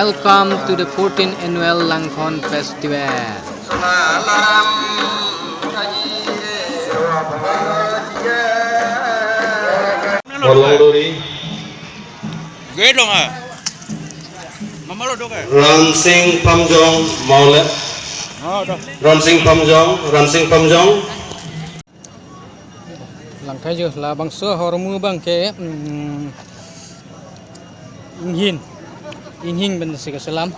Welcome to the 14th annual Langkhon Festival. Gue dong ah. Mama lo dong ah. Ransing Pamjong Maule. Oh, dah. Ransing Pamjong. Langkai je lah bangsa hormu bang ke inhin benda si keselam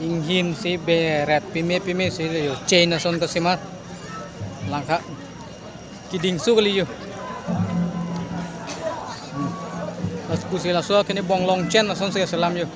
inhin si beret pime si yo chain ason kasimat langka kiding su kali yo pas kusila so kene bonglong chain ason si keselam yo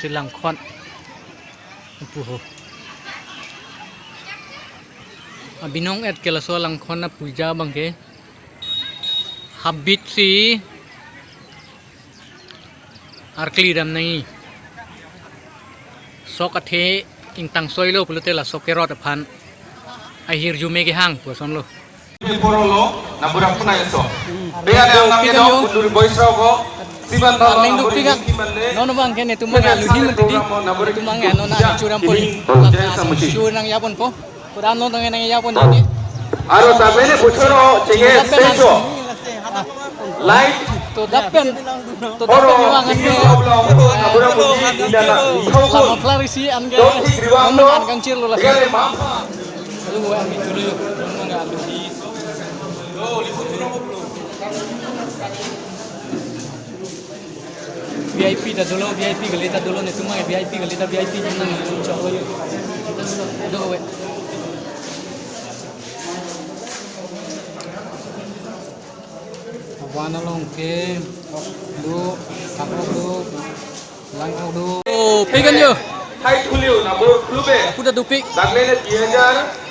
Langkhon puho abinong et kela so langkhon na puja bangke habit si arkli dam nai sok athe intang soilo pulute la sokerot phan ahir jume ke hang poson lo Porolo nabura puna eso beane namnya dong undur boysrogo siban Arling dukti kan nono bang kene tumang aludi mentidi tumang ano na curam pol curang yapon po kudan no tangen nang yapon ini aro tabene buchoro cenge seso light to dapen yuangan ke nabura puji indana sama klarisi an ke ngomong an kang cir lo lah lu gua ambil dulu ngomong aludi VIP dah dulu VIP gelita dulu nih semua VIP gelita VIP jangan coba yuk do we awana long ke do kakok do langkau do oh pegan yo hai tuliu nabur klube udah dupik daglene 2000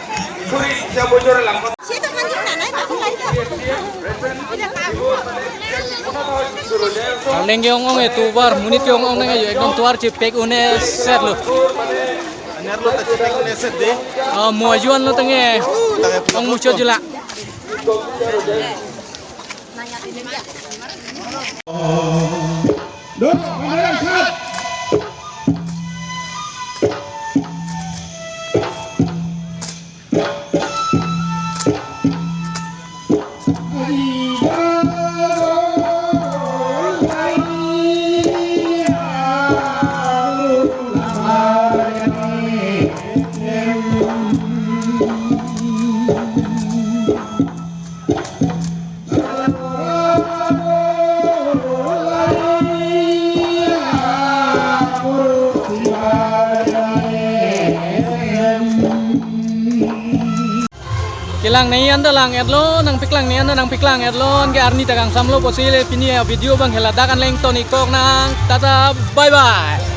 kuri siya bocor langkot Siapa mandi nanai aku lagi. Kaleng ke ongong itu bar munit ke ongong nang yo ekdom tuar cipek une set lo Aner lo tak cipek udah set deh. muajuan lo tenge ong mucho jela kilang nei anda lang edlo nang piklang nei anda nang piklang edlon ke arni tagang samlo posile pini video bang heladakan leng toni kok nang tata bye bye